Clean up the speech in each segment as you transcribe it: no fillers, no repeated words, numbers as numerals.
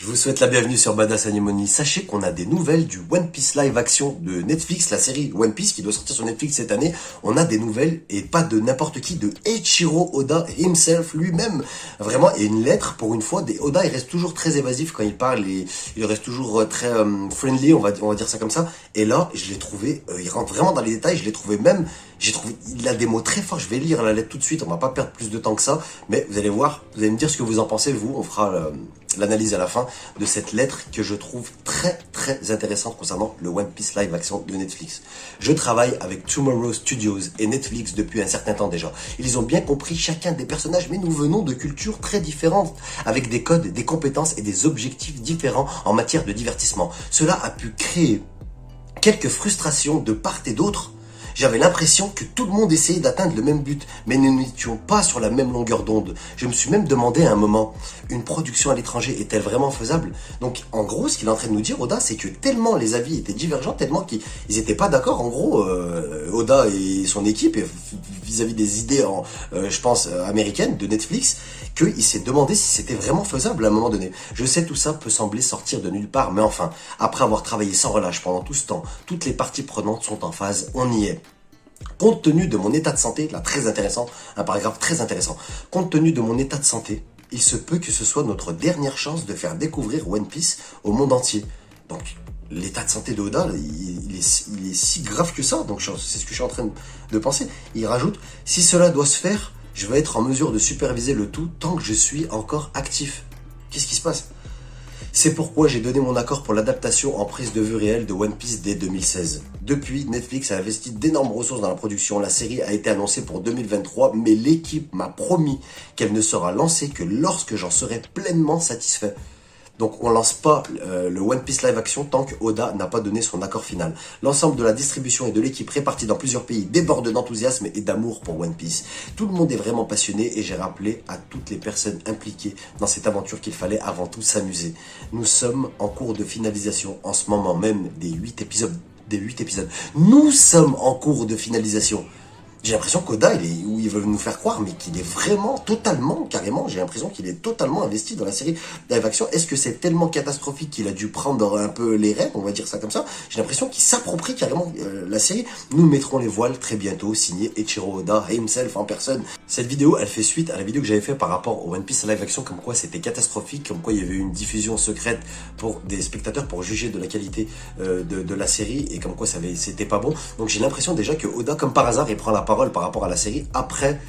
vous souhaite la bienvenue sur Badass Animoni. Sachez qu'on a des nouvelles du One Piece live action de Netflix, la série One Piece qui doit sortir sur Netflix cette année. On a des nouvelles et pas de n'importe qui, de Eiichiro Oda himself lui-même. Vraiment, et une lettre pour une fois. Oda, il reste toujours très évasif quand il parle et il reste toujours très friendly, on va dire ça comme ça. Et là, je l'ai trouvé, il rentre vraiment dans les détails, je l'ai trouvé même, il a des mots très forts. Je vais lire la lettre tout de suite, on va pas perdre plus de temps que ça, mais vous allez voir, vous allez me dire ce que vous en pensez, vous, on fera l'analyse à la fin de cette lettre que je trouve très très intéressante concernant le One Piece live action de Netflix. Je travaille avec Tomorrow Studios et Netflix depuis un certain temps déjà. Ils ont bien compris chacun des personnages, mais nous venons de cultures très différentes, avec des codes, des compétences et des objectifs différents en matière de divertissement. Cela a pu créer quelques frustrations de part et d'autre. J'avais l'impression que tout le monde essayait d'atteindre le même but, mais nous n'étions pas sur la même longueur d'onde. Je me suis même demandé à un moment, une production à l'étranger est-elle vraiment faisable? Donc en gros, ce qu'il est en train de nous dire, Oda, c'est que tellement les avis étaient divergents, tellement qu'ils n'étaient pas d'accord, en gros, Oda et son équipe, vis-à-vis des idées, je pense, américaines de Netflix, qu'il s'est demandé si c'était vraiment faisable à un moment donné. Je sais, tout ça peut sembler sortir de nulle part, mais enfin, après avoir travaillé sans relâche pendant tout ce temps, toutes les parties prenantes sont en phase, on y est. Compte tenu de mon état de santé, là très intéressant, un paragraphe très intéressant, compte tenu de mon état de santé, il se peut que ce soit notre dernière chance de faire découvrir One Piece au monde entier. Donc l'état de santé de Oda, il est si grave que ça, donc c'est ce que je suis en train de penser. Il rajoute, si cela doit se faire, je vais être en mesure de superviser le tout tant que je suis encore actif. Qu'est-ce qui se passe ? C'est pourquoi j'ai donné mon accord pour l'adaptation en prise de vue réelle de One Piece dès 2016. Depuis, Netflix a investi d'énormes ressources dans la production. La série a été annoncée pour 2023, mais l'équipe m'a promis qu'elle ne sera lancée que lorsque j'en serai pleinement satisfait. Donc on lance pas le One Piece live action tant que Oda n'a pas donné son accord final. L'ensemble de la distribution et de l'équipe répartie dans plusieurs pays déborde d'enthousiasme et d'amour pour One Piece. Tout le monde est vraiment passionné et j'ai rappelé à toutes les personnes impliquées dans cette aventure qu'il fallait avant tout s'amuser. Nous sommes en cours de finalisation en ce moment même des 8 épisodes. Nous sommes en cours de finalisation. J'ai l'impression qu'Oda, ils veulent nous faire croire, mais qu'il est vraiment, totalement, carrément, j'ai l'impression qu'il est totalement investi dans la série live action. Est-ce que c'est tellement catastrophique qu'il a dû prendre un peu les rênes, on va dire ça comme ça? J'ai l'impression qu'il s'approprie carrément la série. Nous mettrons les voiles très bientôt, signé Eiichiro Oda himself en personne. Cette vidéo, elle fait suite à la vidéo que j'avais fait par rapport au One Piece live action, comme quoi c'était catastrophique, comme quoi il y avait eu une diffusion secrète pour des spectateurs pour juger de la qualité de la série, et comme quoi c'était pas bon. Donc j'ai l'impression déjà que Oda, comme par hasard, il prend la parole par rapport à la série après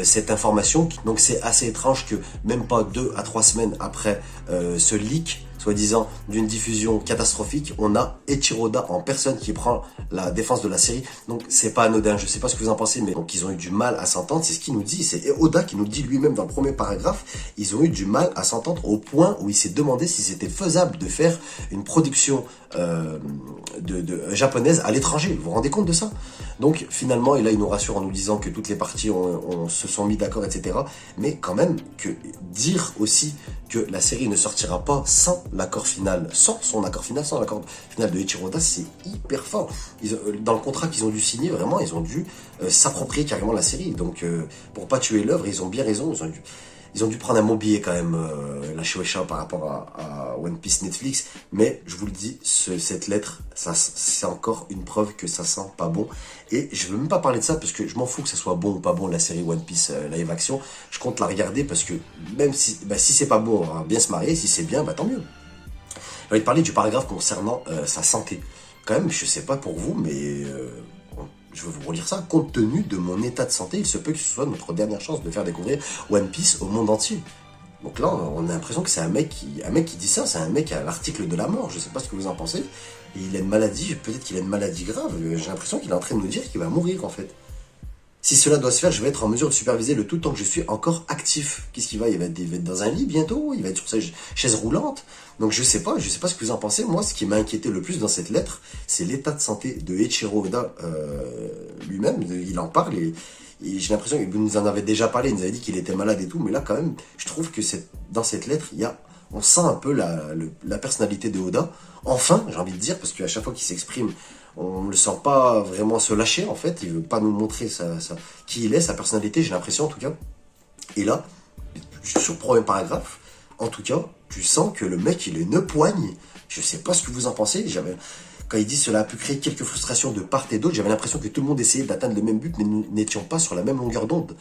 cette information. Donc c'est assez étrange que même pas 2 à 3 semaines après ce leak soi-disant d'une diffusion catastrophique, on a Eiichiro Oda en personne qui prend la défense de la série. Donc c'est pas anodin, je sais pas ce que vous en pensez, mais donc ils ont eu du mal à s'entendre, c'est ce qu'il nous dit, c'est Oda qui nous dit lui-même dans le premier paragraphe, ils ont eu du mal à s'entendre au point où il s'est demandé si c'était faisable de faire une production japonaise à l'étranger. Vous vous rendez compte de ça? Donc finalement, et là il nous rassure en nous disant que toutes les parties se sont mis d'accord, etc. Mais quand même, que dire aussi que la série ne sortira pas sans l'accord final, sans l'accord final de Eiichiro Oda, c'est hyper fort. Dans le contrat qu'ils ont dû signer, vraiment, ils ont dû s'approprier carrément la série. Donc pour pas tuer l'œuvre, ils ont bien raison, ils ont dû prendre un bon billet quand même, la Shueisha, par rapport à One Piece Netflix. Mais je vous le dis, cette lettre, c'est encore une preuve que ça sent pas bon. Et je veux même pas parler de ça parce que je m'en fous que ça soit bon ou pas bon, la série One Piece live action. Je compte la regarder parce que même si c'est pas bon, on va bien se marier. Si c'est bien, tant mieux. Je vais te parler du paragraphe concernant sa santé. Quand même, je sais pas pour vous, mais je vais vous relire ça. Compte tenu de mon état de santé, il se peut que ce soit notre dernière chance de faire découvrir One Piece au monde entier. Donc là, on a l'impression que c'est un mec qui dit ça, c'est un mec à l'article de la mort. Je sais pas ce que vous en pensez. Et il a une maladie, peut-être qu'il a une maladie grave. J'ai l'impression qu'il est en train de nous dire qu'il va mourir en fait. Si cela doit se faire, je vais être en mesure de superviser le tout tant que je suis encore actif. Qu'est-ce qu'il va? Il va être dans un lit bientôt, il va être sur sa chaise roulante. Donc je sais pas ce que vous en pensez. Moi, ce qui m'a inquiété le plus dans cette lettre, c'est l'état de santé de Eiichiro Oda lui-même. Il en parle et j'ai l'impression qu'il nous en avait déjà parlé, il nous avait dit qu'il était malade et tout. Mais là, quand même, je trouve que dans cette lettre, on sent un peu la personnalité de Oda. Enfin, j'ai envie de dire, parce qu'à chaque fois qu'il s'exprime, on ne le sent pas vraiment se lâcher, en fait. Il veut pas nous montrer qui il est, sa personnalité, j'ai l'impression, en tout cas. Et là, sur le premier paragraphe, En tout cas, tu sens que le mec, il a une poigne. Je sais pas ce que vous en pensez. Quand il dit cela a pu créer quelques frustrations de part et d'autre, j'avais l'impression que tout le monde essayait d'atteindre le même but, mais nous n'étions pas sur la même longueur d'onde.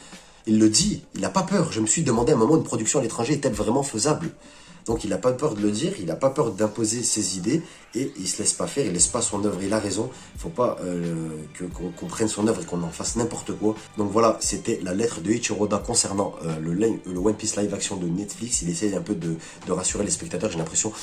Il le dit, il n'a pas peur. Je me suis demandé à un moment, une production à l'étranger est-elle vraiment faisable? Donc il n'a pas peur de le dire, il n'a pas peur d'imposer ses idées, et il se laisse pas faire, il laisse pas son œuvre. Il a raison, il faut pas qu'on prenne son œuvre et qu'on en fasse n'importe quoi. Donc voilà, c'était la lettre de Eiichiro Oda concernant le One Piece live action de Netflix. Il essaye un peu de rassurer les spectateurs. J'ai l'impression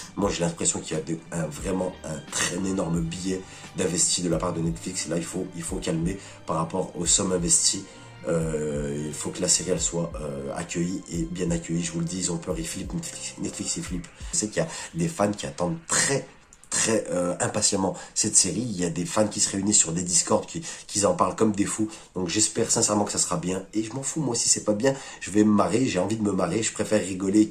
qu'il y a vraiment un très énorme billet d'investi de la part de Netflix. Là, il faut calmer par rapport aux sommes investies. Il faut que la série elle soit accueillie et bien accueillie. Je vous le dis, ils ont peur, ils flippent. Netflix ils flippent. Je sais qu'il y a des fans qui attendent très impatiemment cette série. Il y a des fans qui se réunissent sur des Discord qui en parlent comme des fous. Donc j'espère sincèrement que ça sera bien. Et je m'en fous, moi, si c'est pas bien, je vais me marrer. J'ai envie de me marrer. Je préfère rigoler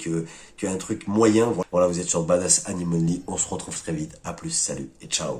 qu'un truc moyen. Voilà, vous êtes sur Badass Anime Only. On se retrouve très vite. À plus, salut et ciao.